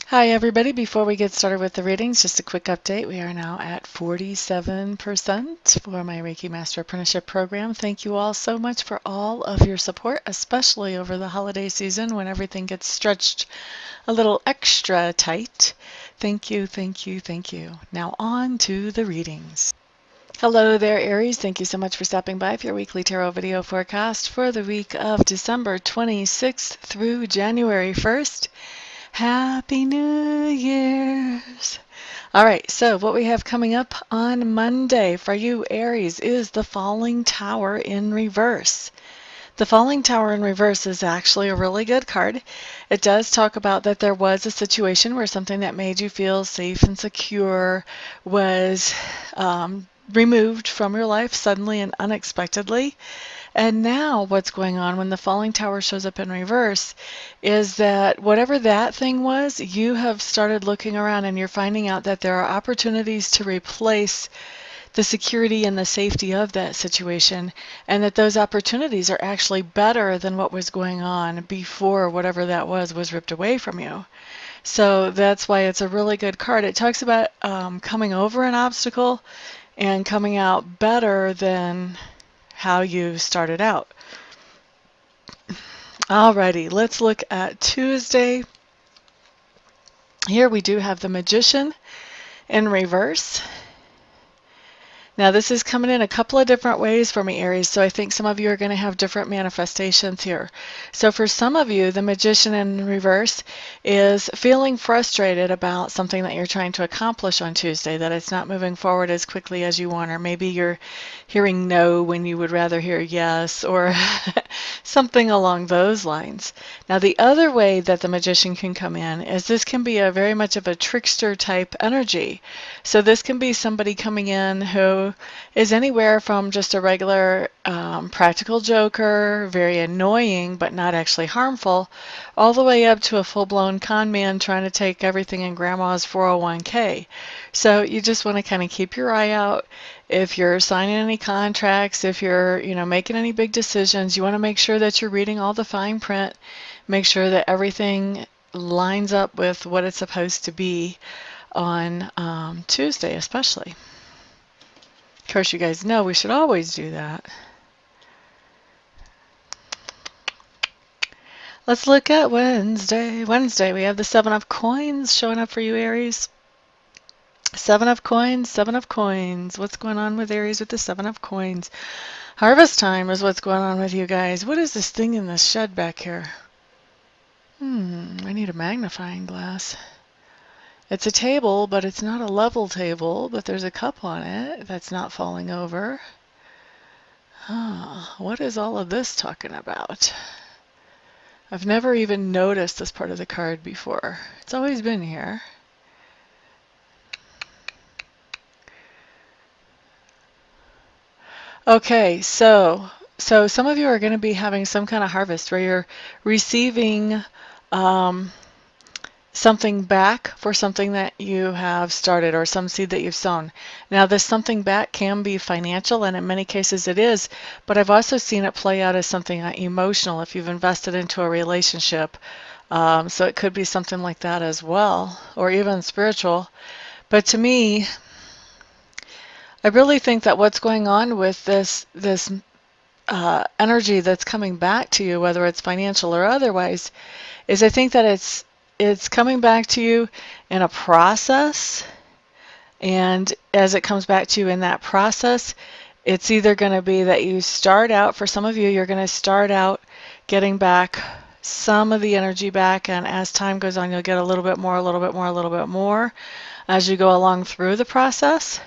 Hi everybody, before we get started with the readings, just a quick update. We are now at 47% for my Reiki Master Apprenticeship Program. Thank you all so much for all of your support, especially over the holiday season when everything gets stretched a little extra tight. Thank you, thank you, thank you. Now on to the readings. Hello there, Aries. Thank you so much for stopping by for your weekly tarot video forecast for the week of December 26th through January 1st. Happy New Year's! All right, so what we have coming up on Monday for you, Aries, is the Falling Tower in reverse. The Falling Tower in reverse is actually a really good card. It does talk about that there was a situation where something that made you feel safe and secure was removed from your life suddenly and unexpectedly. And now what's going on when the Falling Tower shows up in reverse is that whatever that thing was, you have started looking around and you're finding out that there are opportunities to replace the security and the safety of that situation, and that those opportunities are actually better than what was going on before whatever that was ripped away from you. So that's why it's a really good card. It talks about coming over an obstacle and coming out better than how you started out. Alrighty, let's look at Tuesday. Here we do have the Magician in reverse. Now this is coming in a couple of different ways for me, Aries, so I think some of you are going to have different manifestations here. So for some of you, the Magician in reverse is feeling frustrated about something that you're trying to accomplish on Tuesday, that it's not moving forward as quickly as you want, or maybe you're hearing no when you would rather hear yes, or something along those lines. Now the other way that the Magician can come in is this can be a very much of a trickster type energy. So this can be somebody coming in who is anywhere from just a regular practical joker, very annoying but not actually harmful, all the way up to a full-blown con man trying to take everything in grandma's 401k. So you just want to kind of keep your eye out. If you're signing any contracts, if you're making any big decisions, you want to make sure that you're reading all the fine print, make sure that everything lines up with what it's supposed to be on Tuesday especially. Of course, you guys know we should always do that. Let's look at Wednesday. Wednesday, we have the Seven of Coins showing up for you, Aries. Seven of Coins, Seven of Coins. What's going on with Aries with the Seven of Coins? Harvest time is what's going on with you guys. What is this thing in this shed back here? I need a magnifying glass. It's a table, but it's not a level table, but there's a cup on it that's not falling over. What is all of this talking about? I've never even noticed this part of the card before. It's always been here. Okay, so some of you are going to be having some kind of harvest where you're receiving something back for something that you have started or some seed that you've sown. Now this something back can be financial, and in many cases it is, but I've also seen it play out as something emotional if you've invested into a relationship. So it could be something like that as well, or even spiritual. But to me, I really think that what's going on with this energy that's coming back to you, whether it's financial or otherwise, is I think that it's coming back to you in a process, and as it comes back to you in that process, it's either going to be that you start out, for some of you, you're going to start out getting back some of the energy back, and as time goes on, you'll get a little bit more, a little bit more, a little bit more as you go along through the process.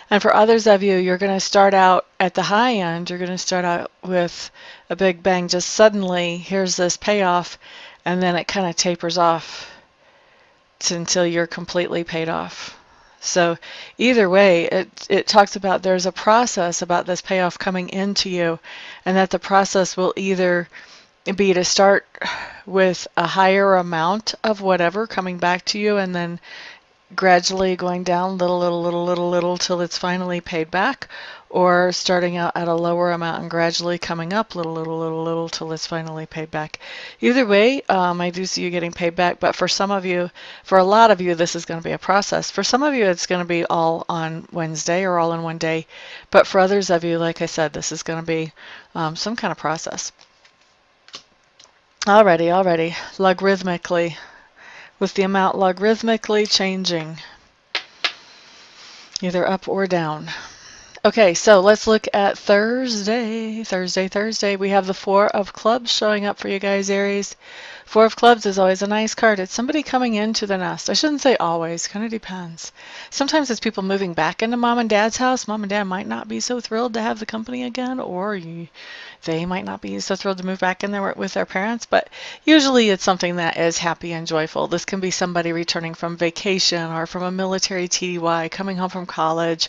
And for others of you, you're going to start out at the high end. You're going to start out with a big bang. Just suddenly, here's this payoff, and then it kind of tapers off until you're completely paid off. So either way, it talks about there's a process about this payoff coming into you, and that the process will either be to start with a higher amount of whatever coming back to you, and then gradually going down little till it's finally paid back, or starting out at a lower amount and gradually coming up little till it's finally paid back. Either way, I do see you getting paid back, but for some of you, for a lot of you, this is going to be a process. For some of you, it's going to be all on Wednesday or all in one day, but for others of you, like I said, this is going to be some kind of process. Already, logarithmically, with the amount logarithmically changing, either up or down. Okay, so let's look at Thursday. Thursday. We have the Four of Clubs showing up for you guys, Aries. Four of Clubs is always a nice card. It's somebody coming into the nest. I shouldn't say always, kind of depends. Sometimes it's people moving back into mom and dad's house. Mom and dad might not be so thrilled to have the company again, or they might not be so thrilled to move back in there with their parents, but usually it's something that is happy and joyful. This can be somebody returning from vacation or from a military TDY, coming home from college.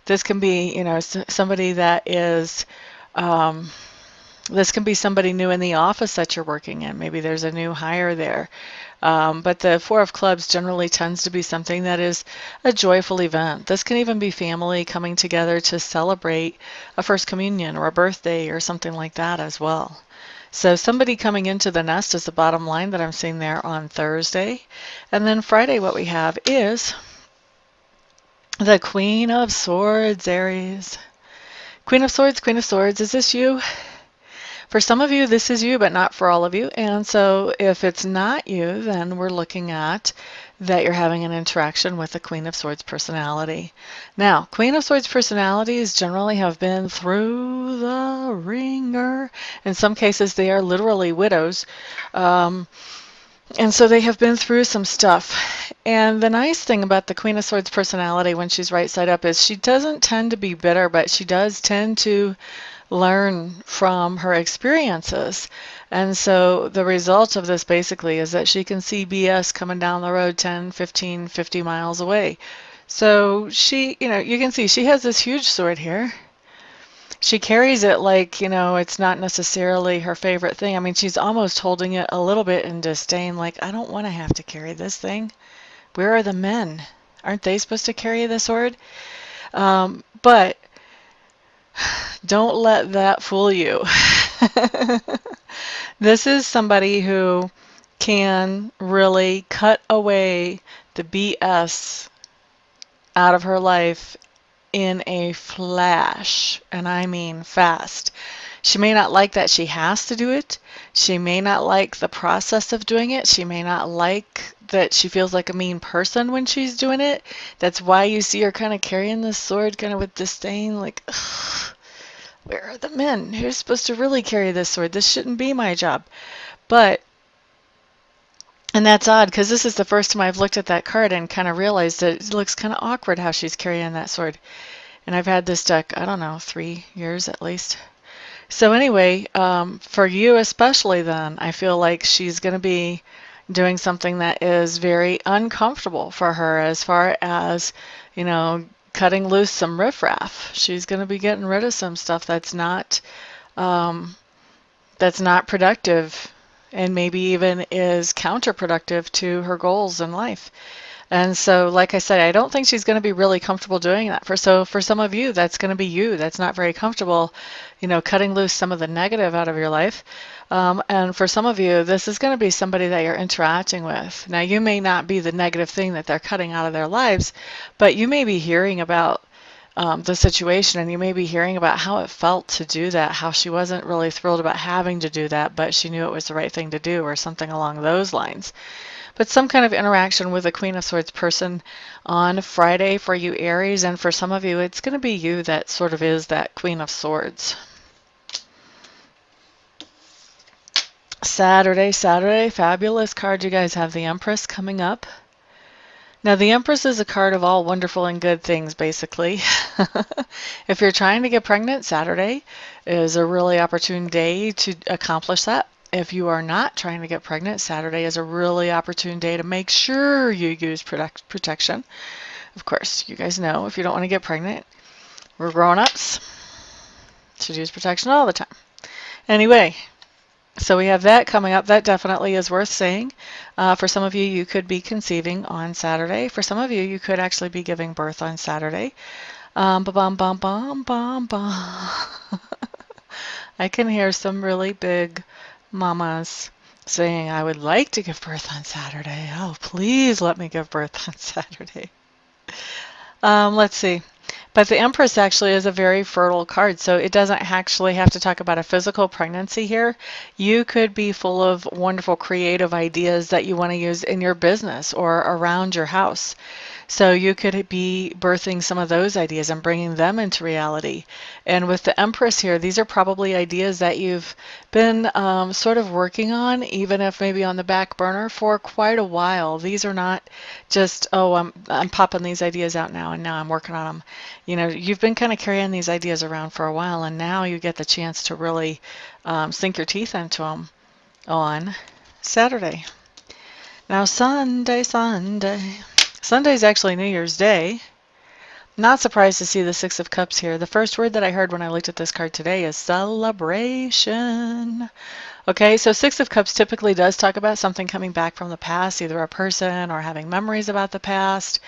This can be, somebody that is, this can be somebody new in the office that you're working in. Maybe there's a new hire there. But the Four of Clubs generally tends to be something that is a joyful event. This can even be family coming together to celebrate a first communion or a birthday or something like that as well. So somebody coming into the nest is the bottom line that I'm seeing there on Thursday. And then Friday, what we have is the Queen of Swords, Aries. Queen of Swords, is this you? For some of you, this is you, but not for all of you. And so if it's not you, then we're looking at that you're having an interaction with the Queen of Swords personality. Now, Queen of Swords personalities generally have been through the ringer. In some cases, they are literally widows. And so they have been through some stuff. And the nice thing about the Queen of Swords personality when she's right side up is she doesn't tend to be bitter, but she does tend to learn from her experiences. And so the result of this basically is that she can see BS coming down the road 10, 15, 50 miles away. So she, you can see she has this huge sword here. She carries it like, it's not necessarily her favorite thing. I mean, she's almost holding it a little bit in disdain, like, I don't want to have to carry this thing. Where are the men? Aren't they supposed to carry the sword? But don't let that fool you. This is somebody who can really cut away the BS out of her life in a flash, and I mean fast. She may not like that she has to do it. She may not like the process of doing it. She may not like that she feels like a mean person when she's doing it. That's why you see her kind of carrying this sword kind of with disdain, like, ugh, where are the men? Who's supposed to really carry this sword? This shouldn't be my job. And that's odd because this is the first time I've looked at that card and kind of realized that it looks kind of awkward how she's carrying that sword. And I've had this deck, I don't know, 3 years at least. So anyway, for you especially then, I feel like she's going to be doing something that is very uncomfortable for her as far as, cutting loose some riffraff. She's going to be getting rid of some stuff that's not productive and maybe even is counterproductive to her goals in life. And so, like I said, I don't think she's going to be really comfortable doing that. So for some of you, that's going to be you. That's not very comfortable, cutting loose some of the negative out of your life. And for some of you, this is going to be somebody that you're interacting with. Now, you may not be the negative thing that they're cutting out of their lives, but you may be hearing about the situation, and you may be hearing about how it felt to do that, how she wasn't really thrilled about having to do that, but she knew it was the right thing to do, or something along those lines. But some kind of interaction with a Queen of Swords person on Friday for you, Aries, and for some of you, it's going to be you that sort of is that Queen of Swords. Saturday, fabulous card. You guys have the Empress coming up. Now, the Empress is a card of all wonderful and good things, basically. If you're trying to get pregnant, Saturday is a really opportune day to accomplish that. If you are not trying to get pregnant, Saturday is a really opportune day to make sure you use protection. Of course, you guys know if you don't want to get pregnant, we're grown-ups. Should use protection all the time. Anyway, So we have that coming up. That definitely is worth saying. For some of you, you could be conceiving on Saturday. For some of you, you could actually be giving birth on Saturday. Ba-bum, bum, bum, bum, bum. I can hear some really big mamas saying, I would like to give birth on Saturday. Oh, please let me give birth on Saturday. Let's see. But the Empress actually is a very fertile card, so it doesn't actually have to talk about a physical pregnancy here. You could be full of wonderful creative ideas that you want to use in your business or around your house. So you could be birthing some of those ideas and bringing them into reality. And with the Empress here, these are probably ideas that you've been sort of working on, even if maybe on the back burner for quite a while. These are not just, oh, I'm popping these ideas out now and now I'm working on them. You know, you've been kind of carrying these ideas around for a while, and now you get the chance to really sink your teeth into them on Saturday. Now, Sunday. Sunday's actually New Year's Day. Not surprised to see the Six of Cups here. The first word that I heard when I looked at this card today is celebration. Okay, so Six of Cups typically does talk about something coming back from the past, either a person or having memories about the past.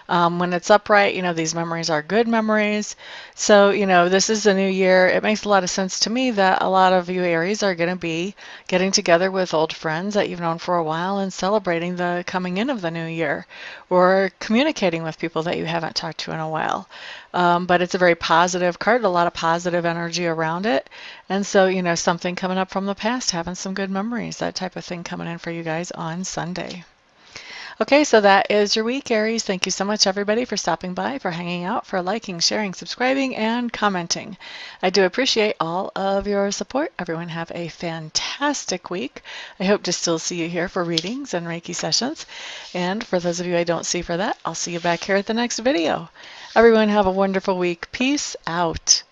When it's upright, you know, these memories are good memories. So, you know, this is a new year. It makes a lot of sense to me that a lot of you Aries are going to be getting together with old friends that you've known for a while and celebrating the coming in of the new year, or communicating with people that you haven't talked to in a while. But it's a very positive card, a lot of positive energy around it. And so, you know, something coming up from the past, having some good memories, that type of thing coming in for you guys on Sunday. Okay, so that is your week, Aries. Thank you so much, everybody, for stopping by, for hanging out, for liking, sharing, subscribing, and commenting. I do appreciate all of your support. Everyone have a fantastic week. I hope to still see you here for readings and Reiki sessions. And for those of you I don't see for that, I'll see you back here at the next video. Everyone have a wonderful week. Peace out.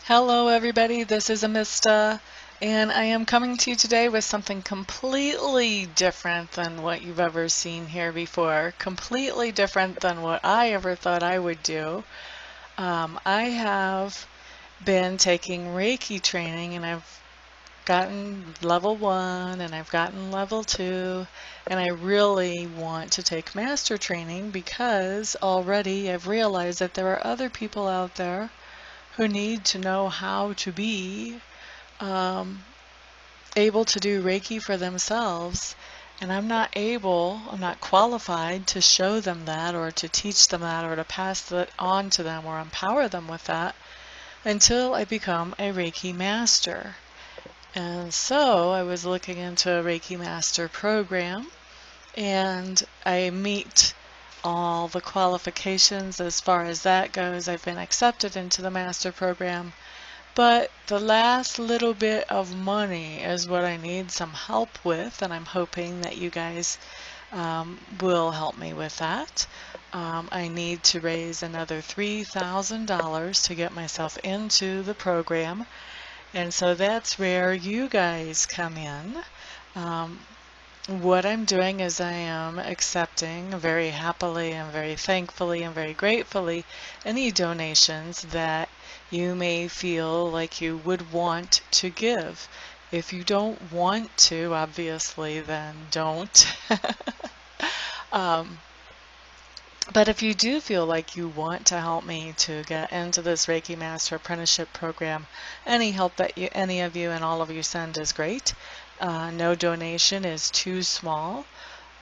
Hello, everybody. This is Amista, and I am coming to you today with something completely different than what you've ever seen here before, completely different than what I ever thought I would do. I have been taking Reiki training, and I've gotten level 1 and I've gotten level 2, and I really want to take master training because already I've realized that there are other people out there who need to know how to be um, able to do Reiki for themselves. And I'm not qualified to show them that or to teach them that or to pass that on to them or empower them with that until I become a Reiki Master. And so I was looking into a Reiki Master program, and I meet all the qualifications as far as that goes. I've been accepted into the Master program. But the last little bit of money is what I need some help with, and I'm hoping that you guys will help me with that. I need to raise another $3,000 to get myself into the program, and so that's where you guys come in. What I'm doing is I am accepting very happily and very thankfully and very gratefully any donations that you may feel like you would want to give. If you don't want to, obviously, then don't. um, but if you do feel like you want to help me to get into this Reiki Master Apprenticeship Program, any help that any of you and all of you send is great. No donation is too small.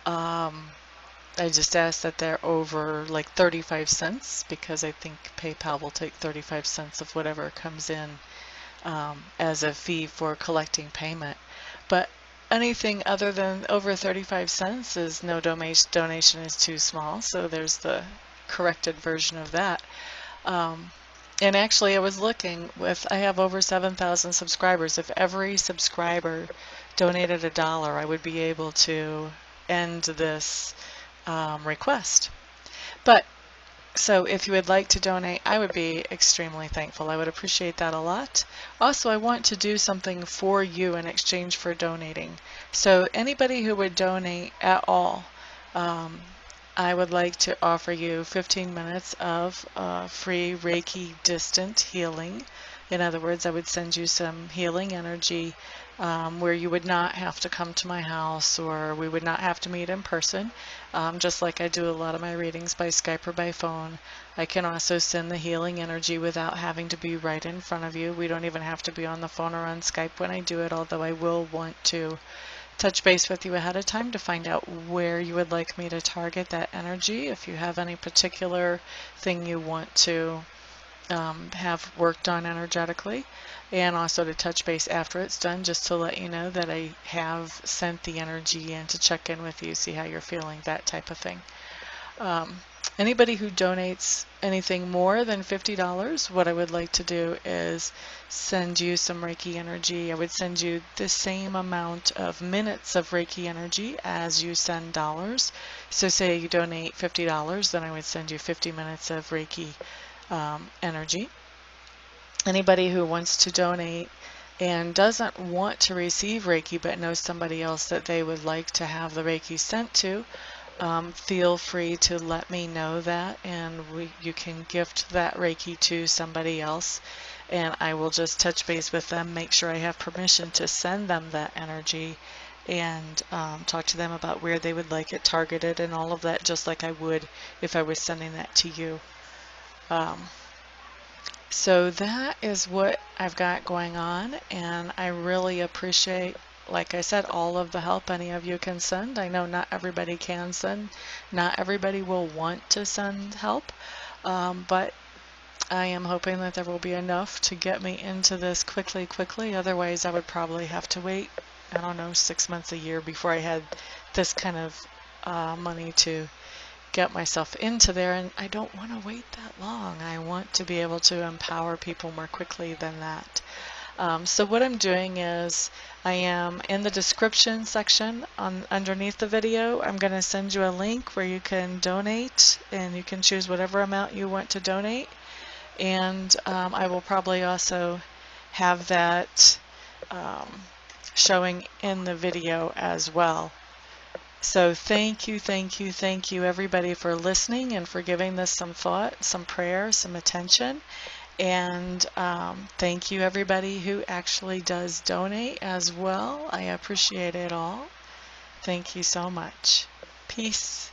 I just ask that they're over like 35 cents because I think PayPal will take 35 cents of whatever comes in as a fee for collecting payment. But anything other than over 35 cents is no donation is too small, so there's the corrected version of that. And actually, I was looking I have over 7,000 subscribers. If every subscriber donated $1, I would be able to end this request. But so if you would like to donate, I would be extremely thankful. I would appreciate that a lot. Also, I want to do something for you in exchange for donating. So anybody who would donate at all, I would like to offer you 15 minutes of free Reiki distant healing. In other words, I would send you some healing energy where you would not have to come to my house, or we would not have to meet in person. Just like I do a lot of my readings by Skype or by phone. I can also send the healing energy without having to be right in front of you. We don't even have to be on the phone or on Skype when I do it, although I will want to touch base with you ahead of time to find out where you would like me to target that energy. If you have any particular thing you want to have worked on energetically, and also to touch base after it's done, just to let you know that I have sent the energy in to check in with you, see how you're feeling, that type of thing. Anybody who donates anything more than $50, what I would like to do is send you some Reiki energy. I would send you the same amount of minutes of Reiki energy as you send dollars. So say you donate $50, then I would send you 50 minutes of Reiki energy. Anybody who wants to donate and doesn't want to receive Reiki but knows somebody else that they would like to have the Reiki sent to, feel free to let me know that, and you can gift that Reiki to somebody else, and I will just touch base with them, make sure I have permission to send them that energy, and talk to them about where they would like it targeted and all of that, just like I would if I was sending that to you. So that is what I've got going on, and I really appreciate, like I said, all of the help any of you can send. I know not everybody can send, not everybody will want to send help, but I am hoping that there will be enough to get me into this quickly. Otherwise, I would probably have to wait, I don't know, 6 months, a year before I had this kind of money to get myself into there, and I don't want to wait that long. I want to be able to empower people more quickly than that. So what I'm doing is I am in the description section underneath the video. I'm going to send you a link where you can donate, and you can choose whatever amount you want to donate, and I will probably also have that showing in the video as well. So thank you everybody for listening and for giving this some thought, some prayer, some attention. And thank you everybody who actually does donate as well. I appreciate it all. Thank you so much. Peace.